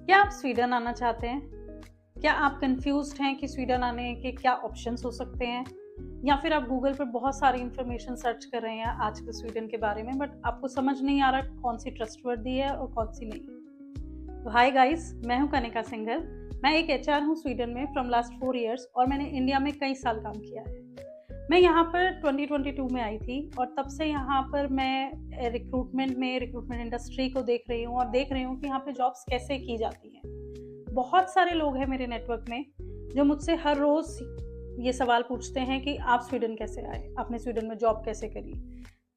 क्या आप स्वीडन आना चाहते हैं? क्या आप कंफ्यूज्ड हैं कि स्वीडन आने के क्या ऑप्शंस हो सकते हैं? या फिर आप गूगल पर बहुत सारी इन्फॉर्मेशन सर्च कर रहे हैं आजकल स्वीडन के बारे में, बट आपको समझ नहीं आ रहा कौन सी ट्रस्टवर्दी है और कौन सी नहीं। तो हाय गाइस, मैं हूं कनिका सिंघल। मैं एक एचआर हूं स्वीडन में फ्रॉम लास्ट 4 इयर्स और मैंने इंडिया में कई साल काम किया है। मैं यहाँ पर 2022 में आई थी और तब से यहाँ पर मैं रिक्रूटमेंट इंडस्ट्री को देख रही हूँ और देख रही हूँ कि यहाँ पे जॉब्स कैसे की जाती हैं। बहुत सारे लोग हैं मेरे नेटवर्क में जो मुझसे हर रोज़ ये सवाल पूछते हैं कि आप स्वीडन कैसे आए, आपने स्वीडन में जॉब कैसे करी।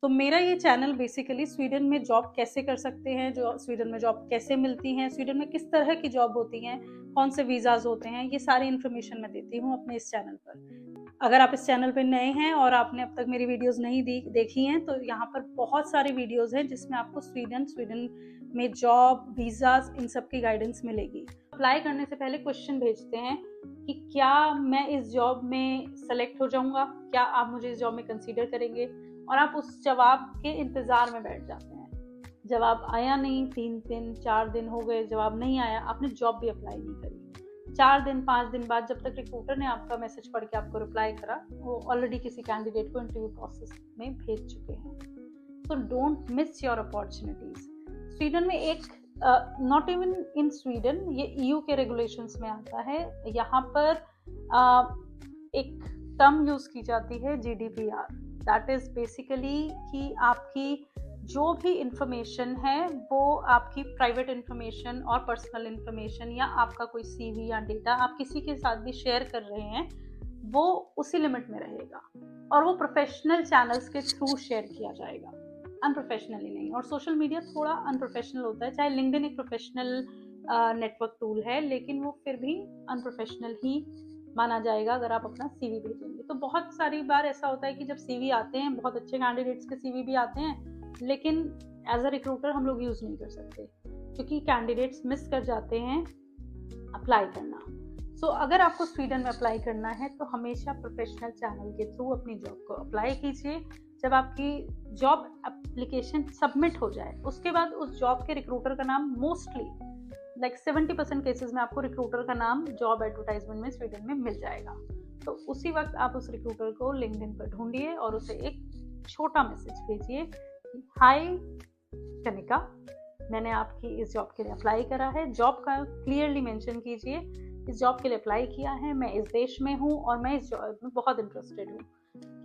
तो मेरा ये चैनल बेसिकली स्वीडन में जॉब कैसे कर सकते हैं, जो स्वीडन में जॉब कैसे मिलती हैं, स्वीडन में किस तरह की जॉब होती हैं, कौन से वीज़ाज होते हैं, ये सारी इन्फॉर्मेशन मैं देती हूँ अपने इस चैनल पर। अगर आप इस चैनल पर नए हैं और आपने अब तक मेरी वीडियोस नहीं देखी हैं तो यहाँ पर बहुत सारी वीडियोस हैं जिसमें आपको स्वीडन में जॉब, वीज़ाज, इन सब की गाइडेंस मिलेगी। अप्लाई करने से पहले क्वेश्चन भेजते हैं कि क्या मैं इस जॉब में सेलेक्ट हो जाऊंगा, क्या आप मुझे इस जॉब में कंसीडर करेंगे, और आप उस जवाब के इंतज़ार में बैठ जाते हैं। जवाब आया नहीं, 3 दिन 4 दिन हो गए, जवाब नहीं आया, आपने जॉब भी अप्लाई नहीं करी। 4 दिन 5 दिन बाद जब तक रिक्रूटर ने आपका मैसेज पढ़ के आपको रिप्लाई करा, वो ऑलरेडी किसी कैंडिडेट को इंटरव्यू प्रोसेस में भेज चुके हैं। तो don't miss your opportunities. Sweden में एक नॉट इवन इन स्वीडन, ये ईयू के रेगुलेशंस में आता है। यहाँ पर एक टर्म यूज की जाती है जीडीपीआर। दैट इज बेसिकली कि आपकी जो भी इंफॉर्मेशन है वो आपकी प्राइवेट इंफॉर्मेशन और पर्सनल इंफॉर्मेशन या आपका कोई सीवी या डेटा आप किसी के साथ भी शेयर कर रहे हैं वो उसी लिमिट में रहेगा और वो प्रोफेशनल चैनल्स के थ्रू शेयर किया जाएगा, अनप्रोफेशनली नहीं। और सोशल मीडिया थोड़ा अनप्रोफेशनल होता है, चाहे लिंक्डइन एक प्रोफेशनल नेटवर्क टूल है लेकिन वो फिर भी अनप्रोफेशनल ही माना जाएगा अगर आप अपना सीवी भेजेंगे। तो बहुत सारी बार ऐसा होता है कि जब सीवी आते हैं, बहुत अच्छे कैंडिडेट्स के सीवी भी आते हैं, लेकिन एज अ रिक्रूटर हम लोग यूज़ नहीं कर सकते क्योंकि कैंडिडेट्स मिस कर जाते हैं अप्लाई करना। सो अगर आपको स्वीडन में अप्लाई करना है तो हमेशा प्रोफेशनल चैनल के थ्रू अपनी जॉब को अप्लाई कीजिए। जब आपकी जॉब एप्लीकेशन सबमिट हो जाए उसके बाद उस जॉब के रिक्रूटर का नाम मोस्टली 70% केसेस में आपको रिक्रूटर का नाम जॉब एडवर्टाइजमेंट में स्वीडन में मिल जाएगा। तो उसी वक्त आप उस रिक्रूटर को लिंक्डइन पर ढूंढिए और उसे एक छोटा मैसेज भेजिए, हाय कनिका, मैंने आपकी इस जॉब के लिए अप्लाई करा है। जॉब का क्लियरली मेंशन कीजिए, इस जॉब के लिए अप्लाई किया है, मैं इस देश में हूँ और मैं इस जॉब में बहुत इंटरेस्टेड हूँ।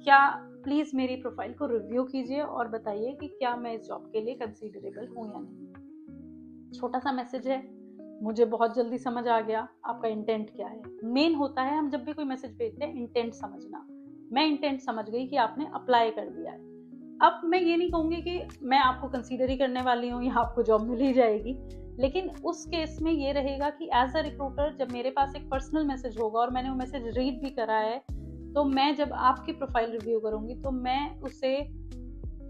क्या प्लीज़ मेरी प्रोफाइल को रिव्यू कीजिए और बताइए कि क्या मैं इस जॉब के लिए कंसीडरेबल हूँ या नहीं। छोटा सा मैसेज है, मुझे बहुत जल्दी समझ आ गया आपका इंटेंट क्या है। मेन होता है हम जब भी कोई मैसेज भेजते हैं इंटेंट समझना। मैं इंटेंट समझ गई कि आपने अप्लाई कर दिया है। अब मैं ये नहीं कहूँगी कि मैं आपको कंसीडर ही करने वाली हूँ या आपको जॉब मिल ही जाएगी, लेकिन उस केस में ये रहेगा कि एज अ रिक्रूटर जब मेरे पास एक पर्सनल मैसेज होगा और मैंने वो मैसेज रीड भी करा है, तो मैं जब आपकी प्रोफाइल रिव्यू करूँगी तो मैं उसे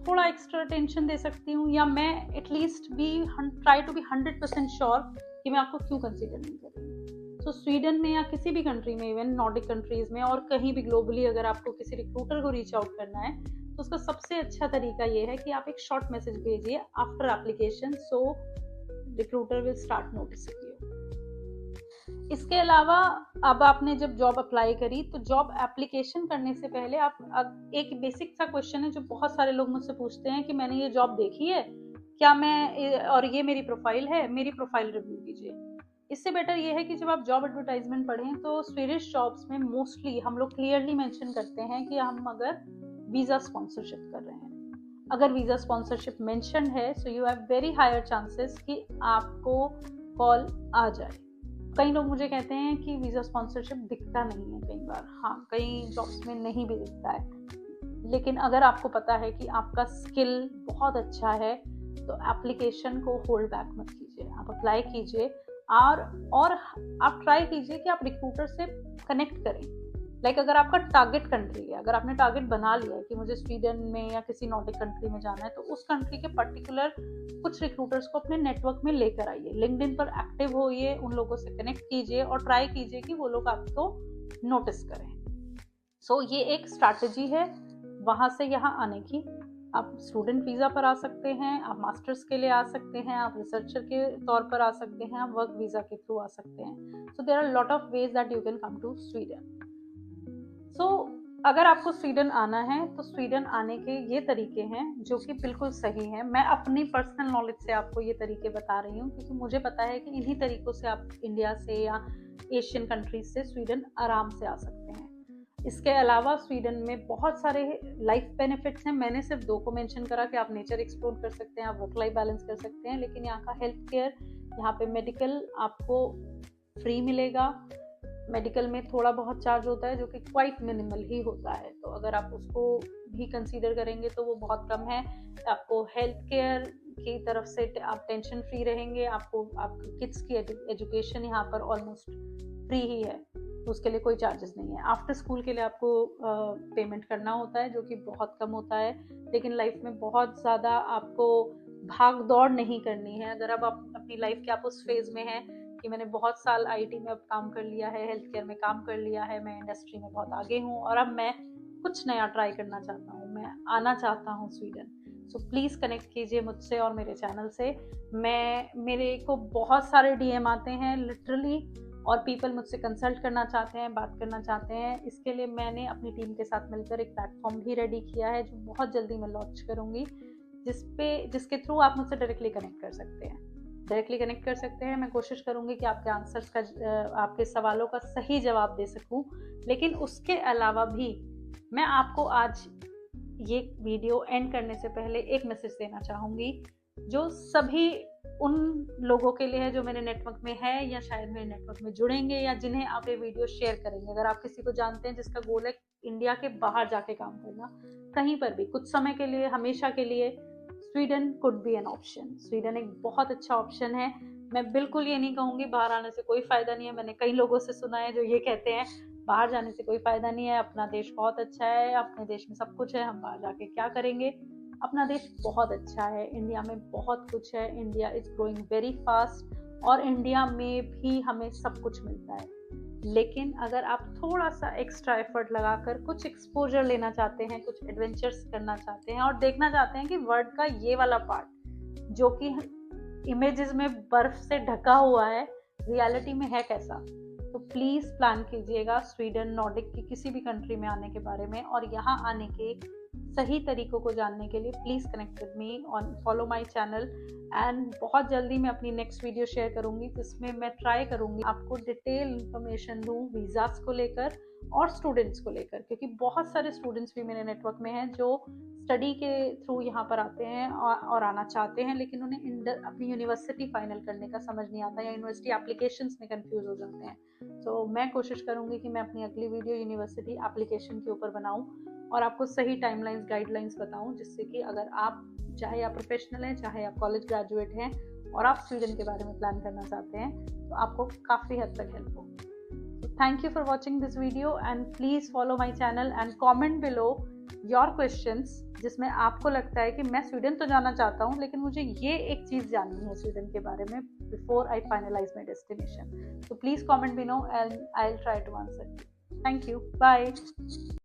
थोड़ा एक्स्ट्रा अटेंशन दे सकती हूँ या मैं एटलीस्ट भी ट्राई टू बी 100% श्योर कि मैं आपको क्यों कंसीडर नहीं कर रही। तो स्वीडन में या किसी भी कंट्री में, इवन नॉर्डिक कंट्रीज में और कहीं भी ग्लोबली अगर आपको किसी रिक्रूटर को रीच आउट करना है तो उसका सबसे अच्छा तरीका ये है कि आप एक शॉर्ट मैसेज भेजिए after application, so recruiter will start noticing you. इसके अलावा अब आपने जब जॉब अप्लाई करी तो जॉब एप्लीकेशन करने से पहले आप एक बेसिक सा क्वेश्चन है जो बहुत सारे लोग मुझसे पूछते हैं कि मैंने ये जॉब देखी है, क्या मैं, और ये मेरी प्रोफाइल है, मेरी प्रोफाइल रिव्यू कीजिए। इससे बेटर ये है कि जब आप जॉब एडवर्टाइजमेंट पढ़ें तो स्वीडिश जॉब्स में मोस्टली हम लोग क्लियरली मेंशन करते हैं कि हम अगर वीज़ा स्पॉन्सरशिप कर रहे हैं। अगर वीज़ा स्पॉन्सरशिप मेंशन है so you have very higher chances कि आपको कॉल आ जाए। कई लोग मुझे कहते हैं कि वीज़ा स्पॉन्सरशिप दिखता नहीं है कई बार। हाँ, कई जॉब्स में नहीं भी दिखता है, लेकिन अगर आपको पता है कि आपका स्किल बहुत अच्छा है तो एप्लीकेशन को होल्ड बैक मत कीजिए, आप अप्लाई कीजिए और आप ट्राई कीजिए कि आप रिक्रूटर से कनेक्ट करें। अगर आपका टारगेट कंट्री है, अगर आपने टारगेट बना लिया है कि मुझे स्वीडन में या किसी नॉर्डिक कंट्री में जाना है, तो उस कंट्री के पर्टिकुलर कुछ रिक्रूटर्स को अपने नेटवर्क में लेकर आइए, लिंक्डइन पर एक्टिव होइए, उन लोगों से कनेक्ट कीजिए और ट्राई कीजिए कि वो लोग आपको नोटिस करें। सो ये एक स्ट्रैटेजी है वहाँ से यहाँ आने की। आप स्टूडेंट वीज़ा पर आ सकते हैं, आप मास्टर्स के लिए आ सकते हैं, आप रिसर्चर के तौर पर आ सकते हैं, आप वर्क वीज़ा के थ्रू आ सकते हैं। So there are lot of ways that you can come to Sweden. सो अगर आपको स्वीडन आना है तो स्वीडन आने के ये तरीके हैं जो कि बिल्कुल सही हैं। मैं अपनी पर्सनल नॉलेज से आपको ये तरीके बता रही हूँ क्योंकि मुझे पता है कि इन्हीं तरीकों से आप इंडिया से या एशियन कंट्रीज से स्वीडन आराम से आ सकते हैं। इसके अलावा स्वीडन में बहुत सारे लाइफ बेनिफिट्स हैं। मैंने सिर्फ 2 को मेंशन करा कि आप नेचर एक्सप्लोर कर सकते हैं, आप वर्क लाइफ बैलेंस कर सकते हैं, लेकिन यहाँ का हेल्थ केयर, यहाँ पे मेडिकल आपको फ्री मिलेगा। मेडिकल में थोड़ा बहुत चार्ज होता है जो कि क्वाइट मिनिमल ही होता है, तो अगर आप उसको भी कंसीडर करेंगे तो वो बहुत कम है। आपको हेल्थ केयर की तरफ से आप टेंशन फ्री रहेंगे। आपको आपके किड्स की एजुकेशन यहाँ पर ऑलमोस्ट फ्री ही है, तो उसके लिए कोई चार्जेस नहीं है। आफ्टर स्कूल के लिए आपको पेमेंट करना होता है जो कि बहुत कम होता है, लेकिन लाइफ में बहुत ज़्यादा आपको भाग दौड़ नहीं करनी है। अगर अब आप अपनी लाइफ के आप उस फेज़ में हैं कि मैंने बहुत साल आईटी में अब काम कर लिया है, हेल्थ केयर में काम कर लिया है, मैं इंडस्ट्री में बहुत आगे हूँ और अब मैं कुछ नया ट्राई करना चाहता हूँ, मैं आना चाहता हूँ स्वीडन, सो प्लीज़ कनेक्ट कीजिए मुझसे और मेरे चैनल से। मेरे को बहुत सारे डीएम आते हैं लिटरली, और पीपल मुझसे कंसल्ट करना चाहते हैं, बात करना चाहते हैं। इसके लिए मैंने अपनी टीम के साथ मिलकर एक प्लेटफॉर्म भी रेडी किया है जो बहुत जल्दी मैं लॉन्च करूँगी, जिसके थ्रू आप मुझसे डायरेक्टली कनेक्ट कर सकते हैं। मैं कोशिश करूँगी कि आपके आंसर्स का आपके सवालों का सही जवाब दे सकूँ, लेकिन उसके अलावा भी मैं आपको आज ये वीडियो एंड करने से पहले एक मैसेज देना चाहूँगी जो सभी उन लोगों के लिए है जो मेरे नेटवर्क में है या शायद मेरे नेटवर्क में जुड़ेंगे या जिन्हें आप ये वीडियो शेयर करेंगे। अगर आप किसी को जानते हैं जिसका गोल है इंडिया के बाहर जाके काम करना, कहीं पर भी कुछ समय के लिए, हमेशा के लिए, Sweden could be an option. Sweden एक बहुत अच्छा ऑप्शन है। मैं बिल्कुल ये नहीं कहूँगी बाहर आने से कोई फ़ायदा नहीं है। मैंने कई लोगों से सुना है जो ये कहते हैं बाहर जाने से कोई फ़ायदा नहीं है, अपना देश बहुत अच्छा है, अपने देश में सब कुछ है, हम बाहर जाके क्या करेंगे। अपना देश बहुत अच्छा है, इंडिया में बहुत कुछ है, India is growing very fast और इंडिया में भी हमें सब कुछ मिलता है। लेकिन अगर आप थोड़ा सा एक्स्ट्रा एफर्ट लगाकर कुछ एक्सपोजर लेना चाहते हैं, कुछ एडवेंचर्स करना चाहते हैं और देखना चाहते हैं कि वर्ल्ड का ये वाला पार्ट जो कि इमेजेस में बर्फ से ढका हुआ है, रियलिटी में है कैसा, तो प्लीज़ प्लान कीजिएगा स्वीडन, नॉर्डिक की किसी भी कंट्री में आने के बारे में। और यहाँ आने के सही तरीकों को जानने के लिए please connect with me on follow my channel. And बहुत जल्दी मैं अपनी नेक्स्ट वीडियो शेयर करूँगी जिसमें मैं ट्राई करूँगी आपको डिटेल इन्फॉर्मेशन दूँ वीज़ास को लेकर और स्टूडेंट्स को लेकर, क्योंकि बहुत सारे स्टूडेंट्स भी मेरे नेटवर्क में हैं जो स्टडी के थ्रू यहाँ पर आते हैं और आना चाहते हैं, लेकिन उन्हें अपनी यूनिवर्सिटी फाइनल करने का समझ नहीं आता या यूनिवर्सिटी एप्लीकेशंस में कंफ्यूज हो जाते हैं। तो मैं कोशिश करूँगी कि मैं अपनी अगली वीडियो यूनिवर्सिटी एप्लीकेशन के ऊपर बनाऊँ और आपको सही टाइमलाइंस, गाइडलाइंस बताऊँ, जिससे कि अगर आप, चाहे आप प्रोफेशनल हैं, चाहे आप कॉलेज ग्रेजुएट हैं और आप स्वीडन के बारे में प्लान करना चाहते हैं, तो आपको काफ़ी हद तक हेल्प हो। Thank you for watching this video and please follow my channel and comment below your questions जिसमें आपको लगता है कि मैं स्वीडन तो जाना चाहता हूँ लेकिन मुझे ये एक चीज़ जाननी है स्वीडन के बारे में before I finalize my destination. So please comment below and I'll try to answer you. Thank you. Bye.